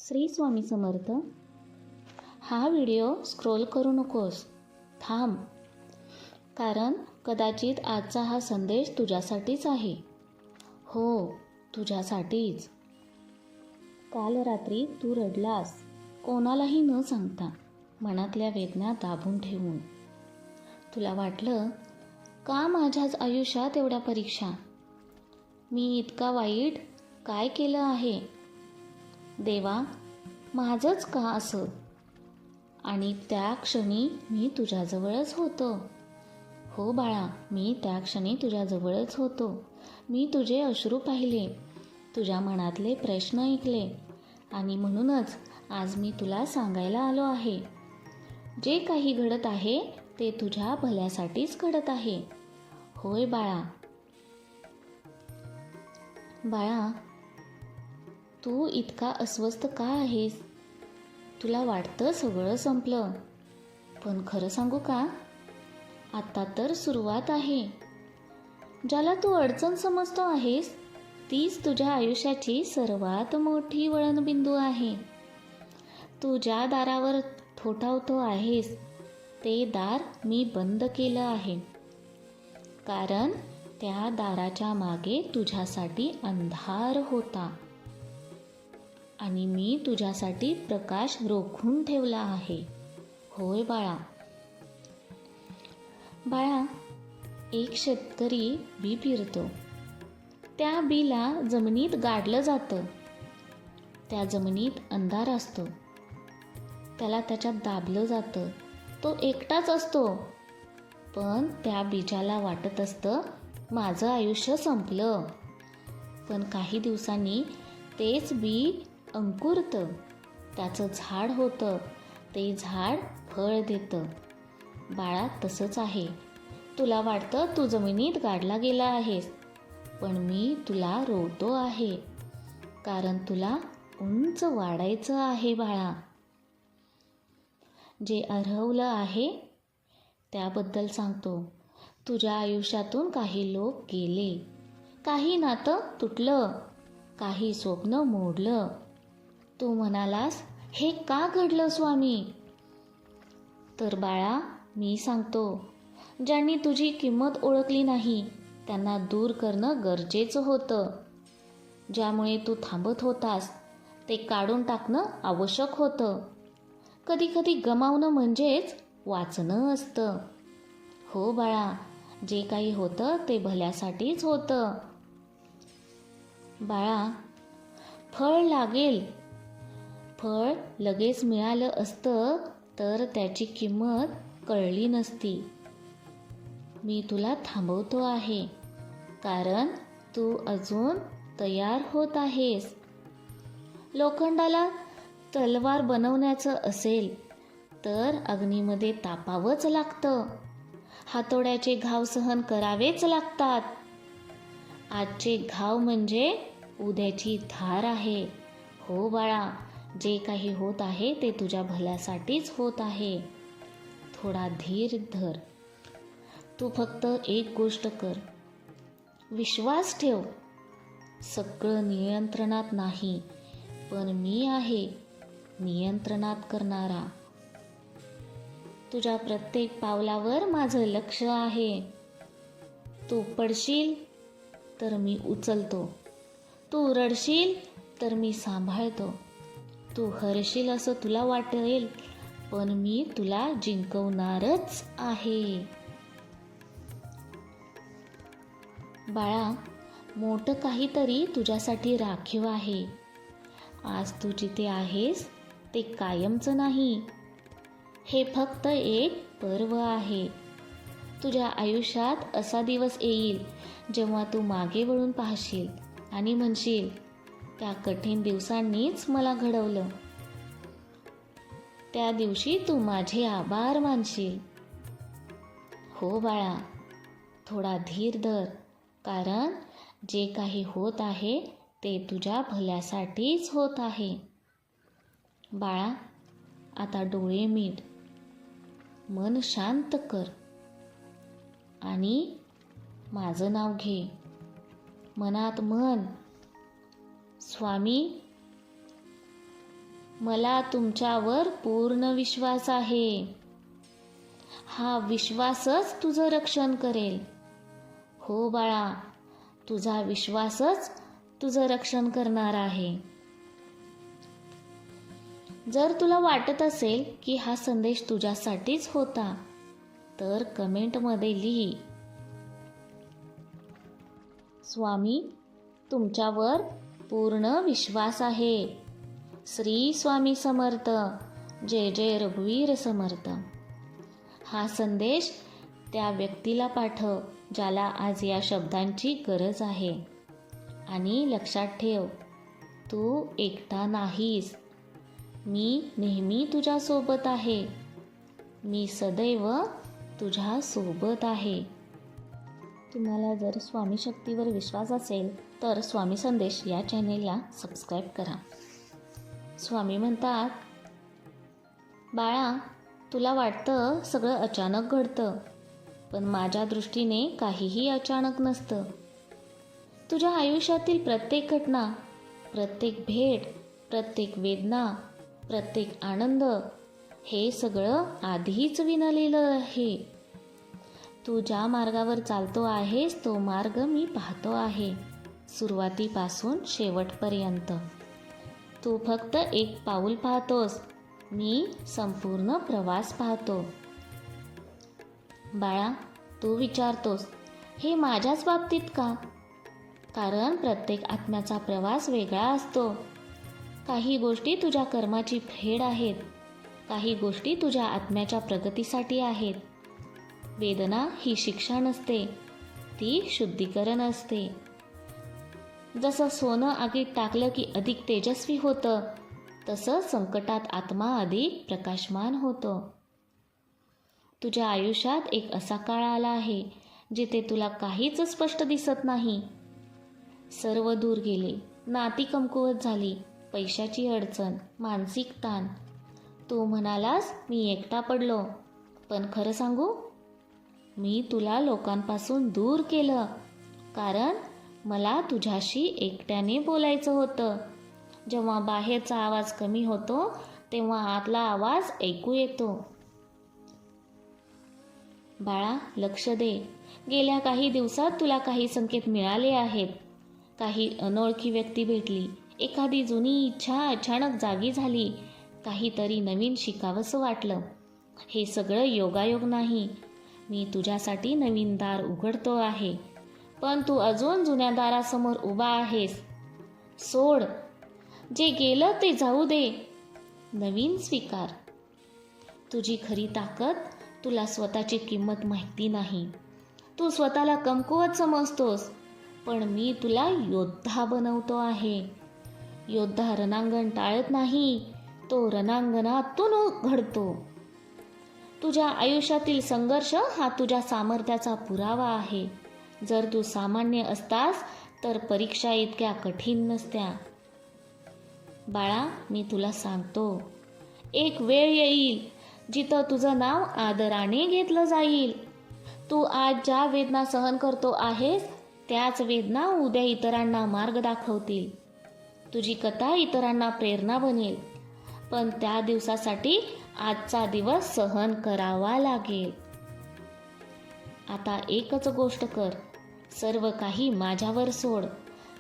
श्री स्वामी समर्थ. हा video scroll करू नकोस, थांब. कारण कदाचित आजचा हा संदेश तुझ्यासाठीच आहे. हो, तुझ्यासाठीच. काल रात्री तू रडलास, कोणालाही न सांगता, मनातल्या वेदना दाबून ठेवून. तुला वाटलं, का माझ्याच आयुष्यात एवढ्या परीक्षा? मी इतका वाईट काय केलं आहे? देवा, माझंच का असं? आणि त्या क्षणी मी तुझ्याजवळच होतो. हो बाळा, मी त्या क्षणी तुझ्याजवळच होतो. मी तुझे अश्रू पाहिले, तुझ्या मनातले प्रश्न ऐकले, आणि म्हणूनच आज मी तुला सांगायला आलो आहे. जे काही घडत आहे ते तुझ्या भल्यासाठीच घडत आहे. होय बाळा. बाळा, तू इतका अस्वस्थ का आहेस? तुला वाटतं सगळं संपलं, पण खरं सांगू का? आता तर सुरुवात आहे. ज्याला तू अडचण समजतो आहेस, तीच तुझ्या आयुष्याची सर्वात मोठी वळणबिंदू आहे. तू ज्या दारावर ठोठावतो आहेस, ते दार मी बंद केलं आहे. कारण त्या दाराच्या मागे तुझ्यासाठी अंधार होता, आणि मी तुझ्यासाठी प्रकाश रोखून ठेवला आहे. होय बाळा. बाळा, एक शेतकरी बी पेरतो. त्या बीला जमिनीत गाडलं जातं. त्या जमिनीत अंधार असतो. त्याला त्याच्यात दाबलं जातं. तो एकटाच असतो. पण त्या बीजाला वाटत असतं, माझं आयुष्य संपलं. पण काही दिवसांनी तेच बी अंकुरतं, त्याचं झाड होतं. ते झाड फळ देतं. बाळा, तसंच आहे. तुला वाटतं तू जमिनीत गाडला गेला आहेस, पण मी तुला रोवतो आहे. कारण तुला उंच वाढायचं आहे बाळा. जे हरवलं आहे त्याबद्दल सांगतो. तुझ्या आयुष्यातून काही लोक गेले, काही नातं तुटलं, काही स्वप्न मोडलं. तू म्हणालास, हे का घडलं स्वामी? तर बाळा, मी सांगतो, ज्यांनी तुझी किंमत ओळखली नाही त्यांना दूर करणं गरजेचं होतं. ज्यामुळे तू थांबत होतास ते काढून टाकणं आवश्यक होतं. कधी कधी गमावणं म्हणजेच वाचणं असतं. हो बाळा, जे काही होतं ते भल्यासाठीच होतं. बाळा, फळ लागेल. फळ लगेच मिळालं असतं तर त्याची किंमत कळली नसती. मी तुला थांबवतो आहे, कारण तू अजून तयार होत आहेस. लोखंडाला तलवार बनवण्याचं असेल तर अग्नीमध्ये तापावंच लागतं. हातोड्याचे घाव सहन करावेच लागतात. आजचे घाव म्हणजे उद्याची धार आहे. हो बाळा, जे काही होत आहे ते तुझ्या भल्यासाठीच होत आहे. थोडा धीर धर. तू फक्त एक गोष्ट कर, विश्वास ठेव. सगळं नियंत्रणात नाही, पण मी आहे नियंत्रणात करणारा. तुझ्या प्रत्येक पावलावर माझं लक्ष आहे. तू पडशील तर मी उचलतो. तू रडशील तर मी सांभाळतो. तू हरशील असं तुला वाटेल, पण मी तुला जिंकवणारच आहे. बाळा, मोठं काहीतरी तुझ्यासाठी राखीव आहे. आज तू जिथे आहेस ते कायमचं नाही. हे फक्त एक पर्व आहे. तुझ्या आयुष्यात असा दिवस येईल जेव्हा तू मागे वळून पाहशील आणि म्हणशील, त्या कठीण दिवसांनीच मला घडवलं. त्या दिवशी तू माझे आभार मानशील. हो बाळा, थोडा धीर धर. कारण जे काही होत आहे ते तुझ्या भल्यासाठीच होत आहे. बाळा, आता डोळे मिट, मन शांत कर, आणि माझं नाव घे. मनात म्हण, स्वामी, मला तुमच्यावर पूर्ण विश्वास आहे. हा विश्वासच तुझं रक्षण करेल. हो बाळा, तुझा विश्वासच तुझं रक्षण करणार आहे. जर तुला वाटत असेल की हा संदेश तुझ्यासाठीच होता, तर कमेंटमध्ये लिही, स्वामी तुमच्यावर पूर्ण विश्वास आहे. श्री स्वामी समर्थ. जय जय रघुवीर समर्थ. हा संदेश त्या व्यक्तीला पाठव ज्याला आज या शब्दांची गरज आहे. आणि लक्षात ठेव, तू एकटा नाहीस. मी नेहमी तुझ्यासोबत आहे. मी सदैव तुझ्या सोबत आहे. तुम्हाला जर स्वामी शक्तीवर विश्वास असेल तर स्वामी संदेश या चॅनेलला सबस्क्राईब करा. स्वामी म्हणतात, बाळा, तुला वाटतं सगळं अचानक घडतं, पण माझ्या दृष्टीने काहीही अचानक नसतं. तुझ्या आयुष्यातील प्रत्येक घटना, प्रत्येक भेट, प्रत्येक वेदना, प्रत्येक आनंद, हे सगळं आधीच विणलेलं आहे. तू ज्या मार्गावर चालतो आहेस तो मार्ग मी पाहतो आहे, सुरुवातीपासून शेवटपर्यंत. तू फक्त एक पाऊल पाहतोस, मी संपूर्ण प्रवास पाहतो. बाळा, तू विचारतोस, हे माझ्याच बाबतीत का? कारण प्रत्येक आत्म्याचा प्रवास वेगळा असतो. काही गोष्टी तुझ्या कर्माची फेड आहेत, काही गोष्टी तुझ्या आत्म्याच्या प्रगतीसाठी आहेत. वेदना ही शिक्षा नसते, ती शुद्धीकरण असते. जसं सोनं आगीत टाकलं की अधिक तेजस्वी होतं, तसं संकटात आत्मा अधिक प्रकाशमान होतो. तुझ्या आयुष्यात एक असा काळ आला आहे जिथे तुला काहीच स्पष्ट दिसत नाही. सर्व दूर गेले, नाती कमकुवत झाली, पैशाची अडचण, मानसिक ताण. तू म्हणालास मी एकटा पडलो, पण खरं सांगू, मी तुला लोकांपासून दूर केलं, कारण मला तुझ्याशी एकट्याने बोलायचं होतं. जेव्हा बाहेरचा आवाज कमी होतो तेव्हा आतला आवाज ऐकू येतो. बाळा, लक्ष दे. गेल्या काही दिवसात तुला काही संकेत मिळाले आहेत. काही अनोळखी व्यक्ती भेटली, एखादी जुनी इच्छा अचानक जागी झाली, काहीतरी नवीन शिकावंसं वाटलं. हे सगळं योगायोग नाही. मी तुझ्यासाठी नवीन दार उघडतो आहे, पण तू अजून जुन्या दारासमोर उभा आहेस. सोड. जे गेलं ते जाऊ दे. नवीन स्वीकार. तुझी खरी ताकद, तुला स्वतःची किंमत माहिती नाही. तू स्वतःला कमकुवत समजतोस, पण मी तुला योद्धा बनवतो आहे. योद्धा रणांगण टाळत नाही, तो रणांगणातून घडतो. तुझ्या आयुष्यातील संघर्ष हा तुझ्या सामर्थ्याचा पुरावा आहे. जर तू सामान्य असतास तर परीक्षा इतक्या कठीण नसत्या. बाळा, मी तुला सांगतो, एक वेळ येईल जिथं तुझं नाव आदराने घेतलं जाईल. तू आज ज्या वेदना सहन करतो आहेस त्याच वेदना उद्या इतरांना मार्ग दाखवतील. तुझी कथा इतरांना प्रेरणा बनेल, पण त्या दिवसासाठी आजचा दिवस सहन करावा लागेल. आता एकच गोष्ट कर, सर्व काही माझ्यावर सोड.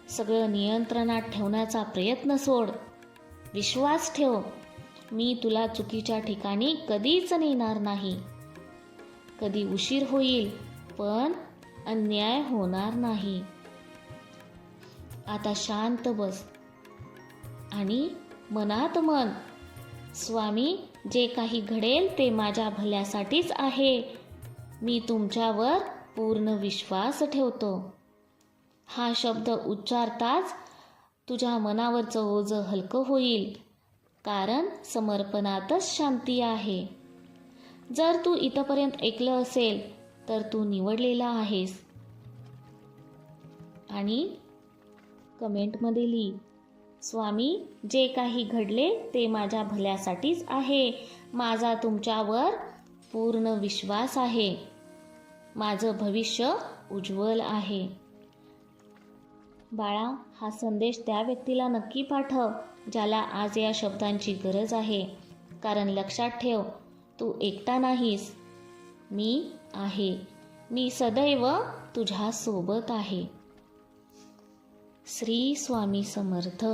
सगळं नियंत्रणात ठेवण्याचा प्रयत्न सोड. विश्वास ठेव, मी तुला चुकीच्या ठिकाणी कधीच नेणार नाही. कधी उशीर होईल, पण अन्याय होणार नाही. आता शांत बस आणि मनात म्हण, स्वामी, जे काही घडेल ते माझ्या भल्यासाठीच आहे. मी तुमच्यावर पूर्ण विश्वास ठेवतो. हा शब्द उच्चारताच तुझ्या मनावरचं ओझं हलकं होईल, कारण समर्पणातच शांती आहे. जर तू इथपर्यंत ऐकलं असेल तर तू निवडलेला आहेस. आणि कमेंटमध्ये लिही, स्वामी, जे काही घडले ते माझ्या भल्यासाठीच आहे. माझा तुमच्यावर पूर्ण विश्वास आहे. माझं भविष्य उज्ज्वल आहे. बाळा, हा संदेश त्या व्यक्तीला नक्की पाठव ज्याला आज या शब्दांची गरज आहे. कारण लक्षात ठेव, तू एकटा नाहीस. मी आहे. मी सदैव तुझ्या सोबत आहे. श्री स्वामी समर्थ.